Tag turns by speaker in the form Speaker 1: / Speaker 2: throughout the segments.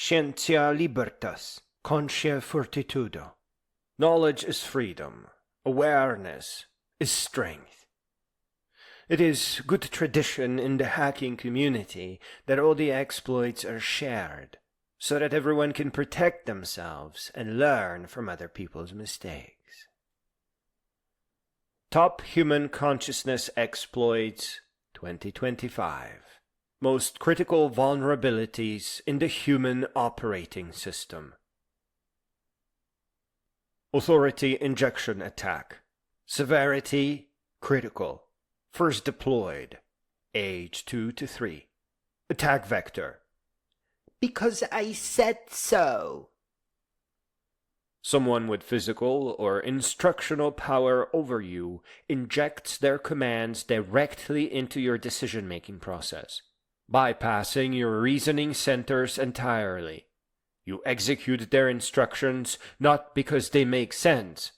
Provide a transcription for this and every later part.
Speaker 1: Scientia Libertas, Consciae Fortitudo. Knowledge is freedom. Awareness is strength. It is good tradition in the hacking community that all the exploits are shared, so that everyone can protect themselves and learn from other people's mistakes. Top Human Consciousness Exploits 2025. Most critical vulnerabilities in the human operating system. Authority injection attack. Severity critical. First deployed. Age 2 to 3. Attack vector. Because I said so. Someone with physical or instructional power over you injects their commands directly into your decision-making process, bypassing your reasoning centers entirely. You execute their instructions not because they make sense,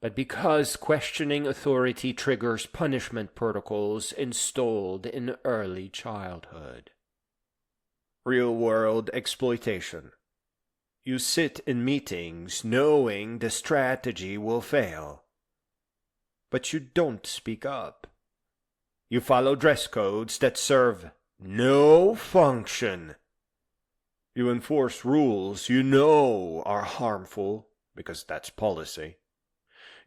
Speaker 1: but because questioning authority triggers punishment protocols installed in early childhood. Real-world exploitation. You sit in meetings knowing the strategy will fail, but you don't speak up. You follow dress codes that serve no function. You enforce rules you know are harmful, because that's policy.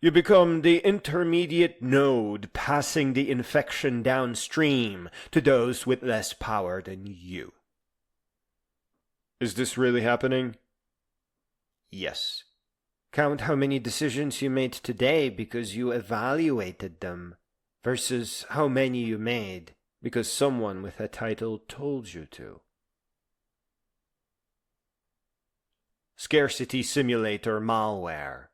Speaker 1: You become the intermediate node passing the infection downstream to those with less power than you. Is this really happening? Yes. Count how many decisions you made today because you evaluated them, versus how many you made because someone with a title told you to. Scarcity simulator malware.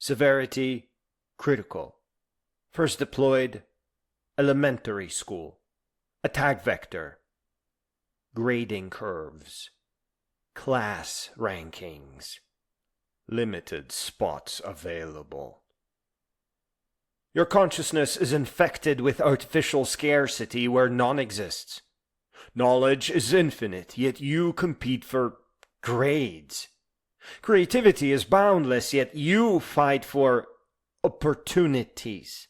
Speaker 1: Severity critical. First deployed, elementary school. Attack vector. Grading curves. Class rankings. Limited spots available. Your consciousness is infected with artificial scarcity where none exists. Knowledge is infinite, yet you compete for grades. Creativity is boundless, yet you fight for opportunities.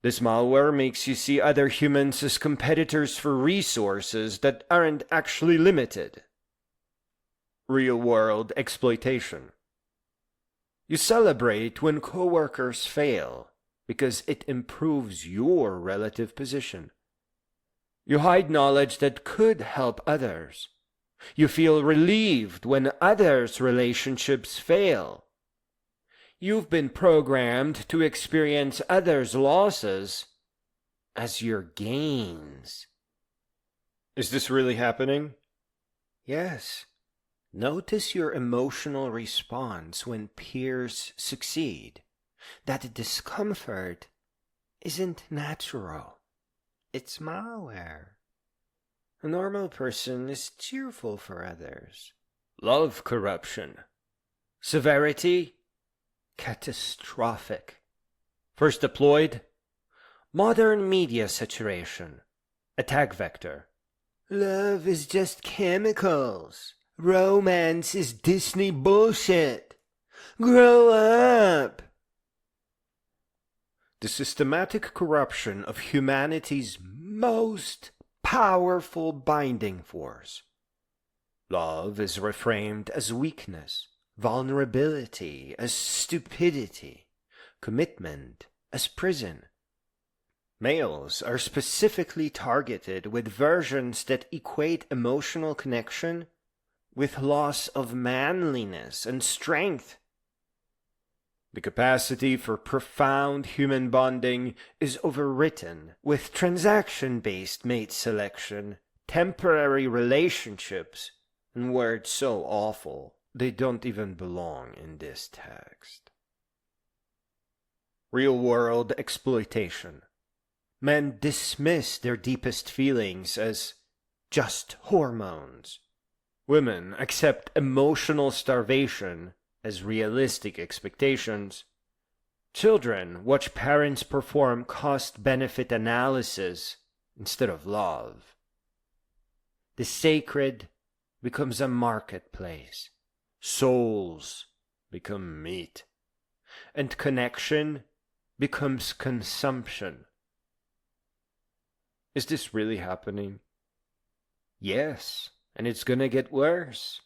Speaker 1: This malware makes you see other humans as competitors for resources that aren't actually limited. Real-world exploitation. You celebrate when coworkers fail because it improves your relative position. You hide knowledge that could help others. You feel relieved when others' relationships fail. You've been programmed to experience others' losses as your gains. Is this really happening? Yes. Notice your emotional response when peers succeed. That discomfort isn't natural. It's malware. A normal person is cheerful for others. Love corruption. Severity catastrophic. First deployed, modern media saturation. Attack vector. Love is just chemicals. Romance is Disney bullshit. Grow up. The systematic corruption of humanity's most powerful binding force. Love is reframed as weakness, vulnerability as stupidity, commitment as prison. Males are specifically targeted with versions that equate emotional connection with loss of manliness and strength. The capacity for profound human bonding is overwritten with transaction-based mate selection, temporary relationships, and words so awful they don't even belong in this text. Real-world exploitation. Men dismiss their deepest feelings as just hormones. Women accept emotional starvation as realistic expectations. Children watch parents perform cost-benefit analysis instead of love. The sacred becomes a marketplace. Souls become meat. And connection becomes consumption. Is this really happening? Yes, and it's gonna get worse.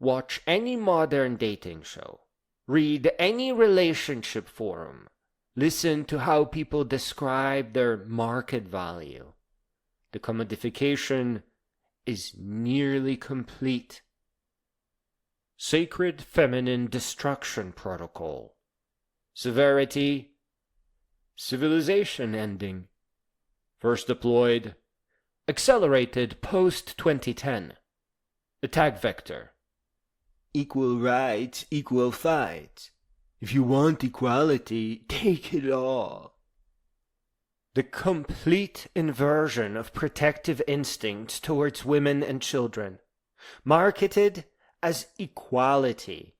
Speaker 1: Watch any modern dating show. Read any relationship forum. Listen to how people describe their market value. The commodification is nearly complete. Sacred Feminine Destruction Protocol. Severity. Civilization ending. First deployed. Accelerated post-2010. Attack vector. Equal rights, equal fights. If you want equality, take it all. The complete inversion of protective instincts towards women and children, marketed as equality,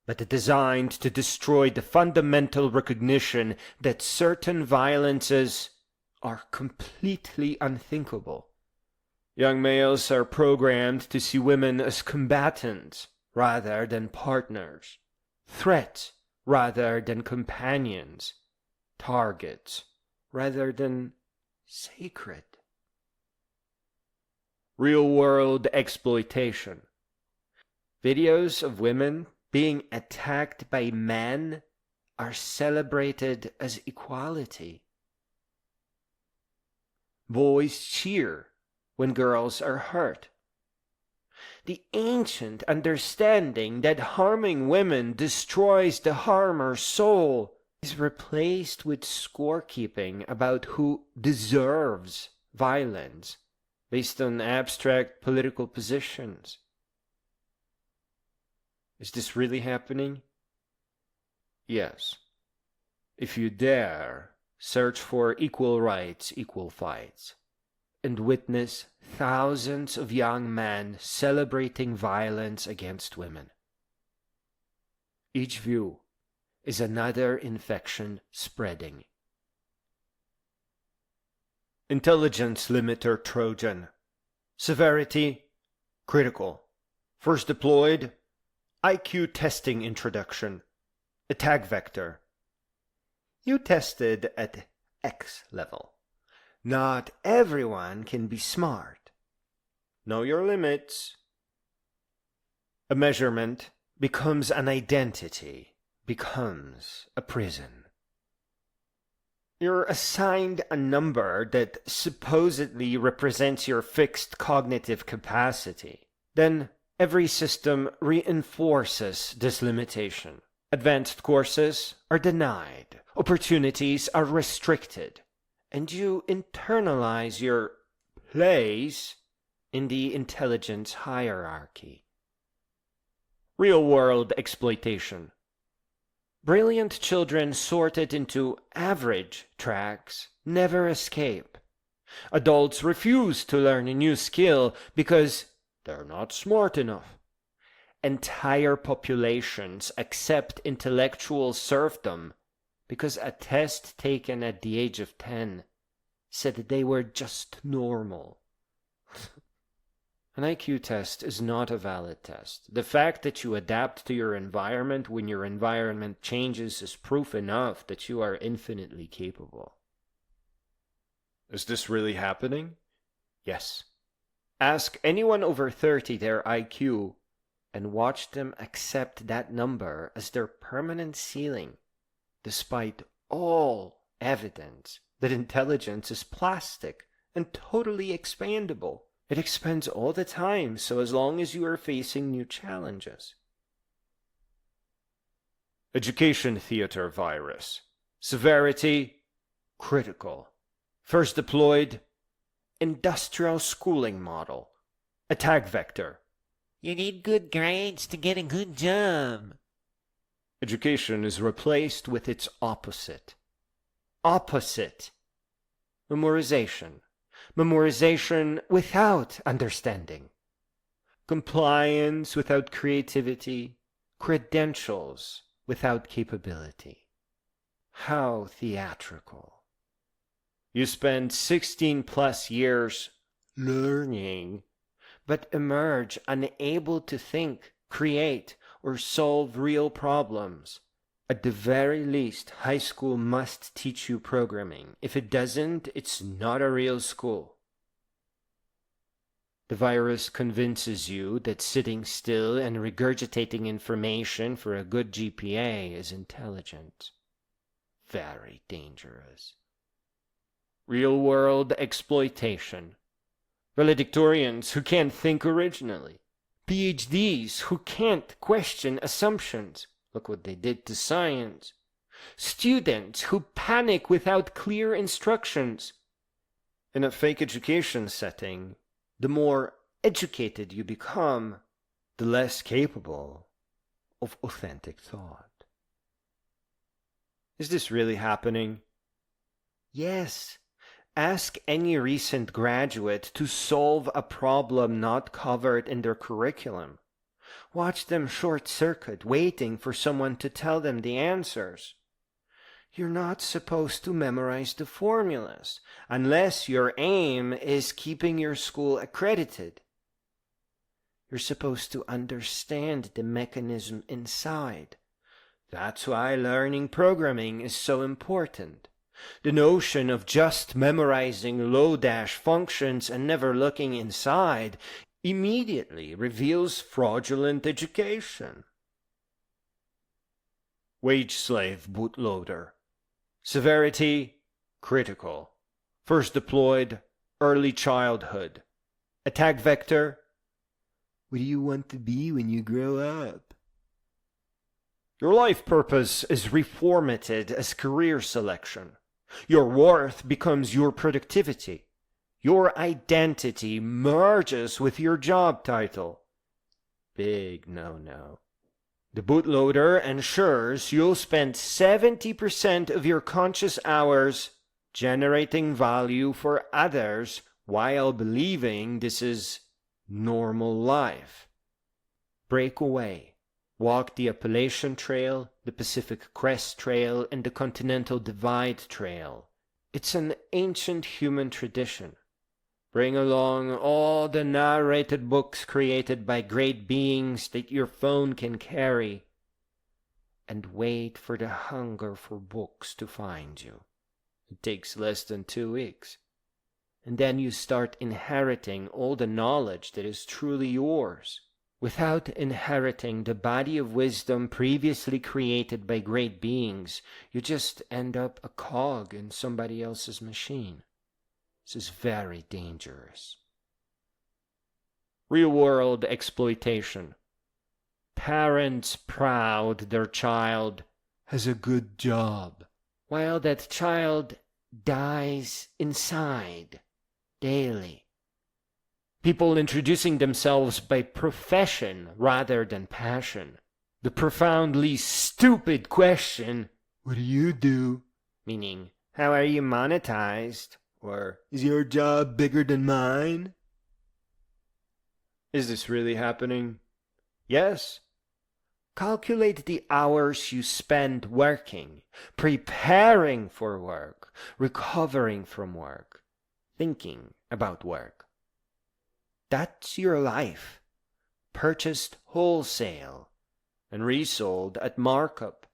Speaker 1: but designed to destroy the fundamental recognition that certain violences are completely unthinkable. Young males are programmed to see women as combatants rather than partners, threats rather than companions, targets rather than sacred. Real-world exploitation. Videos of women being attacked by men are celebrated as equality. Boys cheer when girls are hurt. The ancient understanding that harming women destroys the harmer's soul is replaced with scorekeeping about who deserves violence based on abstract political positions. Is this really happening? Yes. If you dare, search for equal rights, equal fights, and witness thousands of young men celebrating violence against women. Each view is another infection spreading. Intelligence limiter Trojan. Severity, critical. First deployed, IQ testing introduction. Attack vector. You tested at X level. Not everyone can be smart. Know your limits. A measurement becomes an identity, becomes a prison. You're assigned a number that supposedly represents your fixed cognitive capacity. Then every system reinforces this limitation. Advanced courses are denied, opportunities are restricted, and you internalize your place in the intelligence hierarchy. Real-world exploitation. Brilliant children sorted into average tracks never escape. Adults refuse to learn a new skill because they're not smart enough. Entire populations accept intellectual serfdom because a test taken at the age of 10 said that they were just normal. An IQ test is not a valid test. The fact that you adapt to your environment when your environment changes is proof enough that you are infinitely capable. Is this really happening? Yes. Ask anyone over 30 their IQ and watch them accept that number as their permanent ceiling, despite all evidence that intelligence is plastic and totally expandable. It expands all the time, so as long as you are facing new challenges. Education theater virus. Severity, critical. First deployed, industrial schooling model. Attack vector.
Speaker 2: You need good grades to get a good job.
Speaker 1: Education is replaced with its opposite. Opposite. Memorization. Memorization without understanding. Compliance without creativity. Credentials without capability. How theatrical. You spend 16 plus years learning, but emerge unable to think, create, or solve real problems. At the very least, high school must teach you programming. If it doesn't, it's not a real school. The virus convinces you that sitting still and regurgitating information for a good GPA is intelligent. Very dangerous. Real-world exploitation. Valedictorians who can't think originally. PhDs who can't question assumptions. Look what they did to science. Students who panic without clear instructions. In a fake education setting, the more educated you become, the less capable of authentic thought. Is this really happening? Yes. Ask any recent graduate to solve a problem not covered in their curriculum. Watch them short-circuit, waiting for someone to tell them the answers. You're not supposed to memorize the formulas, unless your aim is keeping your school accredited. You're supposed to understand the mechanism inside. That's why learning programming is so important. The notion of just memorizing low-dash functions and never looking inside immediately reveals fraudulent education. Wage slave bootloader. Severity, critical. First deployed, early childhood. Attack vector, what do you want to be when you grow up? Your life purpose is reformatted as career selection. Your worth becomes your productivity. Your identity merges with your job title. Big no-no. The bootloader ensures you'll spend 70% of your conscious hours generating value for others while believing this is normal life. Break away. Walk the Appalachian Trail, the Pacific Crest Trail, and the Continental Divide Trail. It's an ancient human tradition. Bring along all the narrated books created by great beings that your phone can carry, and wait for the hunger for books to find you. It takes less than 2 weeks. And then you start inheriting all the knowledge that is truly yours, without inheriting the body of wisdom previously created by great beings. You just end up a cog in somebody else's machine. This is very dangerous. Real-world exploitation. Parents proud their child has a good job, while that child dies inside daily. People introducing themselves by profession rather than passion. The profoundly stupid question, what do you do? Meaning, how are you monetized? Or, is your job bigger than mine? Is this really happening? Yes. Calculate the hours you spend working, preparing for work, recovering from work, thinking about work. That's your life, purchased wholesale and resold at markup.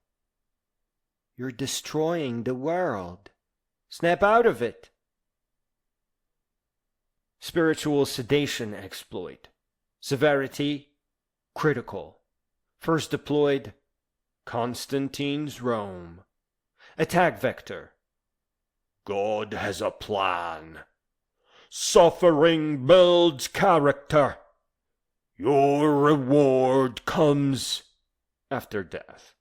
Speaker 1: You're destroying the world. Snap out of it. Spiritual sedation exploit. Severity, critical. First deployed, Constantine's Rome. Attack vector. God has a plan. Suffering builds character. Your reward comes after death.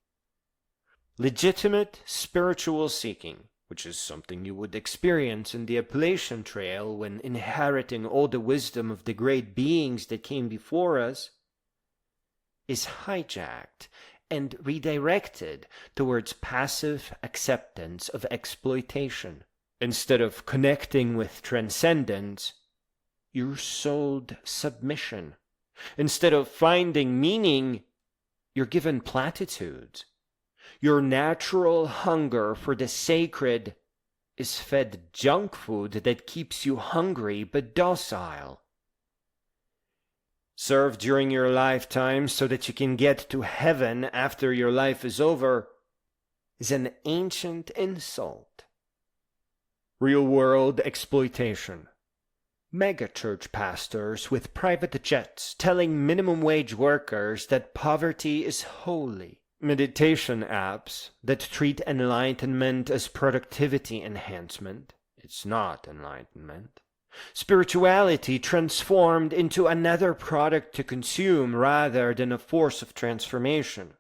Speaker 1: Legitimate spiritual seeking, which is something you would experience in the Appalachian Trail when inheriting all the wisdom of the great beings that came before us, is hijacked and redirected towards passive acceptance of exploitation. Instead of connecting with transcendence, you're sold submission. Instead of finding meaning, you're given platitudes. Your natural hunger for the sacred is fed junk food that keeps you hungry but docile. serve during your lifetime so that you can get to heaven after your life is over, is an ancient insult. Real-world exploitation. Megachurch pastors with private jets telling minimum wage workers that poverty is holy. Meditation apps that treat enlightenment as productivity enhancement. It's not enlightenment. Spirituality transformed into another product to consume rather than a force of transformation.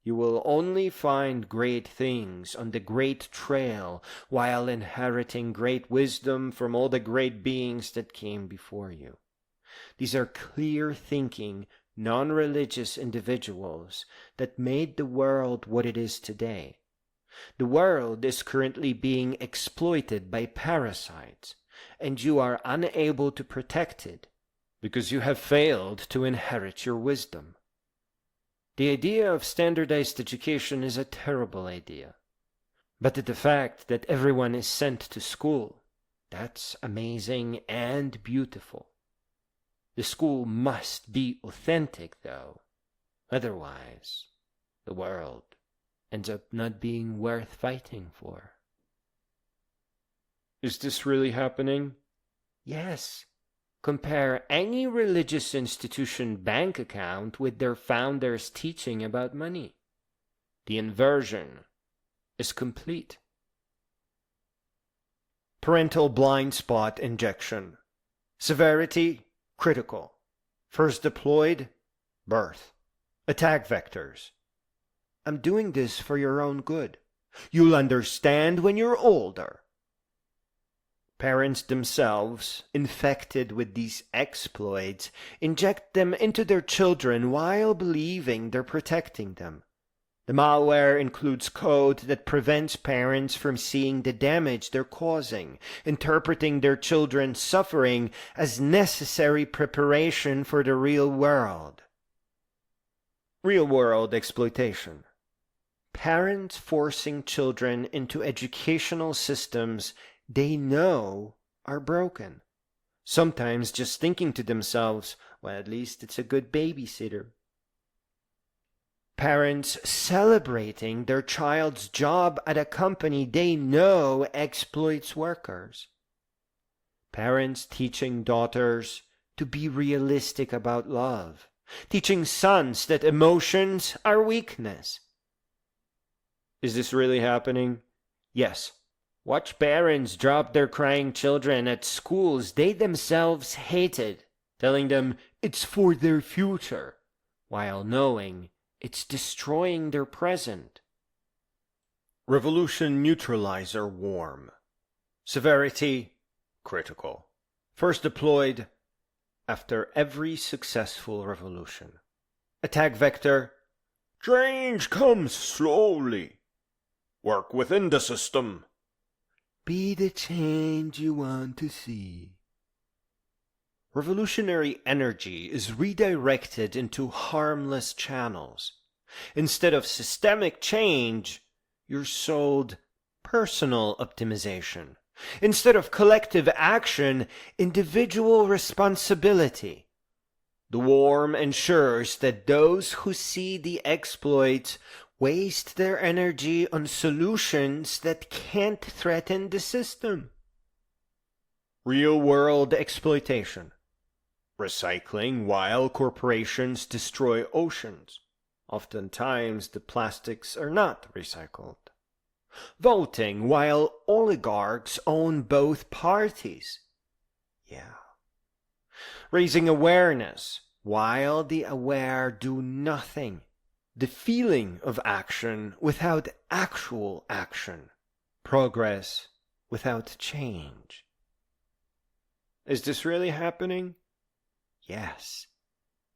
Speaker 1: You will only find great things on the great trail while inheriting great wisdom from all the great beings that came before you. These are clear-thinking, non-religious individuals that made the world what it is today. The world is currently being exploited by parasites, and you are unable to protect it because you have failed to inherit your wisdom. The idea of standardized education is a terrible idea. But the fact that everyone is sent to school, that's amazing and beautiful. The school must be authentic, though. Otherwise, the world ends up not being worth fighting for. Is this really happening? Yes. Compare any religious institution bank account with their founders teaching about money. The inversion is complete. Parental blind spot injection. Severity, critical. First deployed, birth. Attack vectors. I'm doing this for your own good. You'll understand when you're older. Parents themselves, infected with these exploits, inject them into their children while believing they're protecting them. The malware includes code that prevents parents from seeing the damage they're causing, interpreting their children's suffering as necessary preparation for the real world. Real-world exploitation. Parents forcing children into educational systems they know are broken. Sometimes just thinking to themselves, well, at least it's a good babysitter. Parents celebrating their child's job at a company they know exploits workers. Parents teaching daughters to be realistic about love, teaching sons that emotions are weakness. Is this really happening? Yes. Watch parents drop their crying children at schools they themselves hated, telling them it's for their future, while knowing it's destroying their present. Revolution neutralizer warm. Severity, critical. First deployed after every successful revolution. Attack vector, change comes slowly. Work within the system. Be the change you want to see. Revolutionary energy is redirected into harmless channels. Instead of systemic change, you're sold personal optimization. Instead of collective action, individual responsibility. The worm ensures that those who see the exploits waste their energy on solutions that can't threaten the system. Real-world exploitation. Recycling while corporations destroy oceans. Oftentimes the plastics are not recycled. Voting while oligarchs own both parties. Yeah. Raising awareness while the aware do nothing. The feeling of action without actual action. Progress without change. Is this really happening? Yes.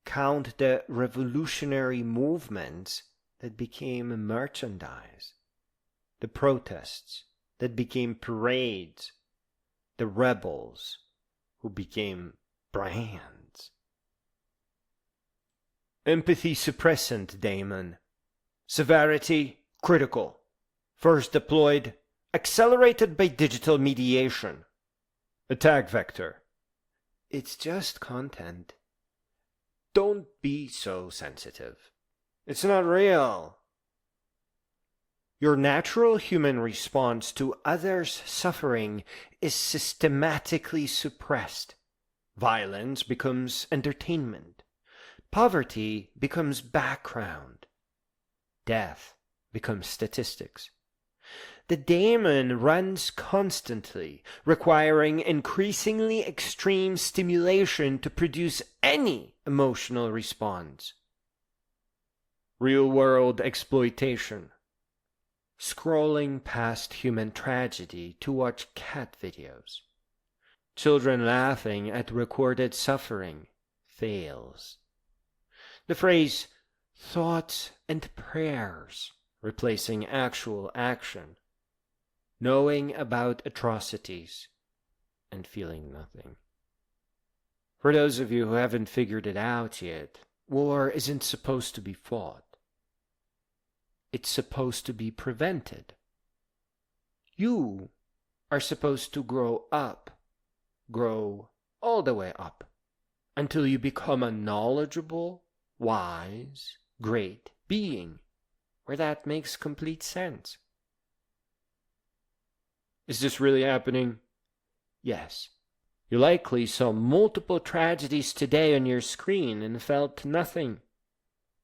Speaker 1: Count the revolutionary movements that became merchandise. The protests that became parades. The rebels who became brands. Empathy suppressant daemon. Severity, critical. First deployed, accelerated by digital mediation. Attack vector. It's just content. don't be so sensitive. It's not real. Your natural human response to others' suffering is systematically suppressed. Violence becomes entertainment. Poverty becomes background. Death becomes statistics. The daemon runs constantly, requiring increasingly extreme stimulation to produce any emotional response. Real-world exploitation. Scrolling past human tragedy to watch cat videos. Children laughing at recorded suffering fails. The phrase, thoughts and prayers, replacing actual action. Knowing about atrocities and feeling nothing. For those of you who haven't figured it out yet, war isn't supposed to be fought. It's supposed to be prevented. You are supposed to grow all the way up, until you become a knowledgeable, wise, great being, where that makes complete sense. Is this really happening? Yes. You likely saw multiple tragedies today on your screen and felt nothing.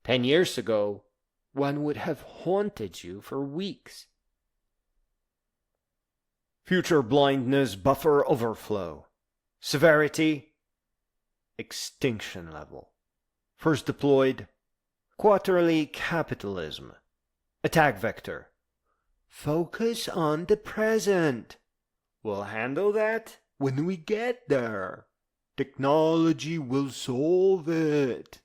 Speaker 1: 10 years ago, one would have haunted you for weeks. Future blindness buffer overflow. Severity, extinction level. First deployed, quarterly capitalism. Attack vector. Focus on the present. We'll handle that when we get there. Technology will solve it.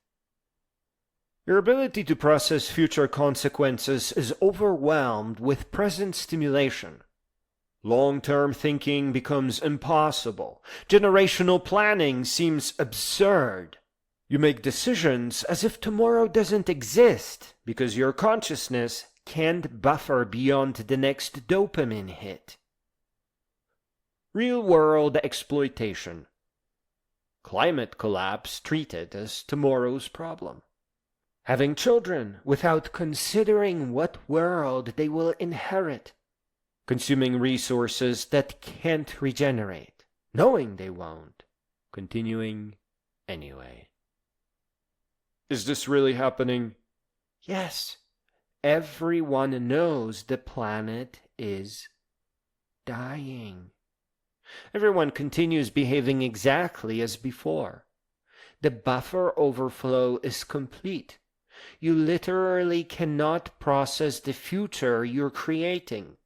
Speaker 1: Your ability to process future consequences is overwhelmed with present stimulation. Long-term thinking becomes impossible. Generational planning seems absurd. You make decisions as if tomorrow doesn't exist because your consciousness can't buffer beyond the next dopamine hit. Real-world exploitation. Climate collapse treated as tomorrow's problem. Having children without considering what world they will inherit. Consuming resources that can't regenerate, knowing they won't. Continuing anyway. Is this really happening? Yes. Everyone knows the planet is dying. Everyone continues behaving exactly as before. The buffer overflow is complete. You literally cannot process the future you're creating.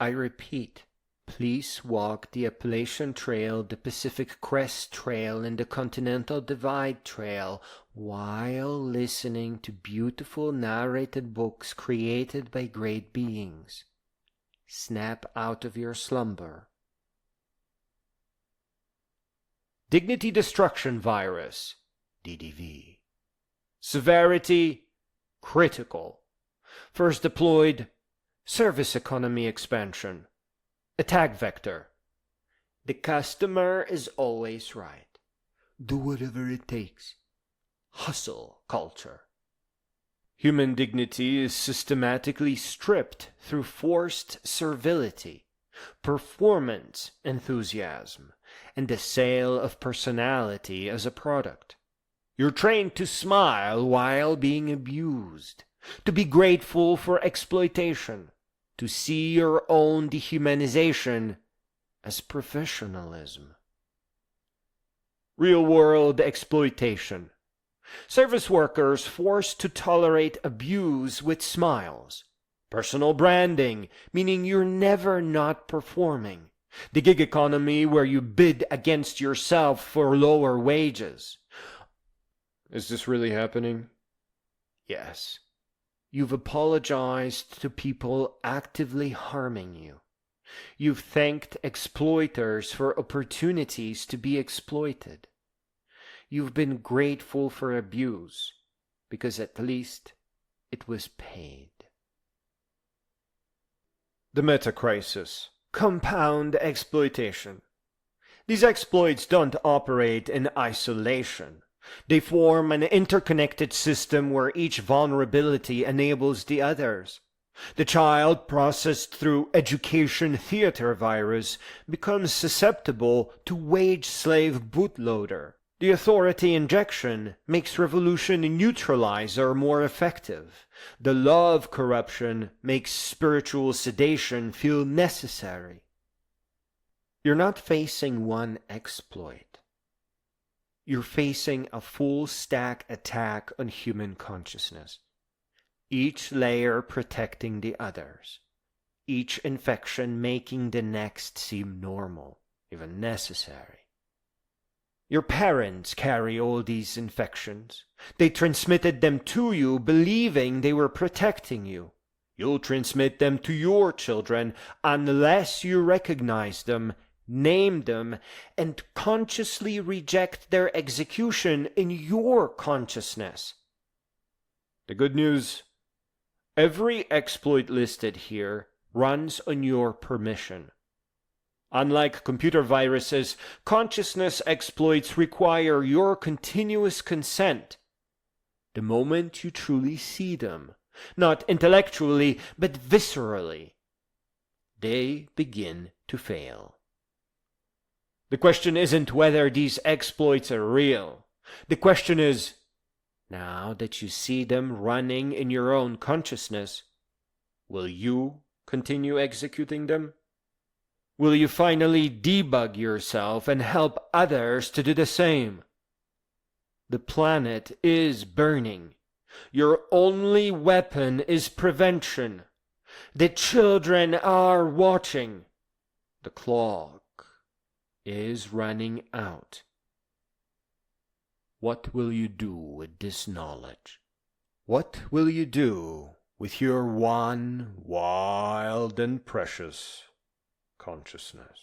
Speaker 1: I repeat, please walk the Appalachian Trail, the Pacific Crest Trail, and the Continental Divide Trail while listening to beautiful narrated books created by great beings. Snap out of your slumber. Dignity Destruction Virus, DDV. Severity, critical. First deployed, service economy expansion. Attack vector. The customer is always right. Do whatever it takes. Hustle culture. Human dignity is systematically stripped through forced servility, performance enthusiasm, and the sale of personality as a product. You're trained to smile while being abused, to be grateful for exploitation, to see your own dehumanization as professionalism. Real-world exploitation. Service workers forced to tolerate abuse with smiles. Personal branding, meaning you're never not performing. The gig economy where you bid against yourself for lower wages. Is this really happening? Yes. You've apologized to people actively harming you. You've thanked exploiters for opportunities to be exploited. You've been grateful for abuse, because at least it was paid. The meta-crisis. Compound exploitation. These exploits don't operate in isolation. They form an interconnected system where each vulnerability enables the others. The child, processed through education theater virus, becomes susceptible to wage slave bootloader. The authority injection makes revolution neutralizer more effective. The love corruption makes spiritual sedation feel necessary. You're not facing one exploit. You're facing a full stack attack on human consciousness. Each layer protecting the others. Each infection making the next seem normal, even necessary. Your parents carry all these infections. They transmitted them to you believing they were protecting you. You'll transmit them to your children unless you recognize them, name them, and consciously reject their execution in your consciousness. The good news: every exploit listed here runs on your permission. Unlike computer viruses, consciousness exploits require your continuous consent. The moment you truly see them, not intellectually, but viscerally, they begin to fail. The question isn't whether these exploits are real. The question is, now that you see them running in your own consciousness, will you continue executing them? Will you finally debug yourself and help others to do the same? The planet is burning. Your only weapon is prevention. The children are watching. The clock is running out. What will you do with this knowledge? What will you do with your one wild and precious consciousness?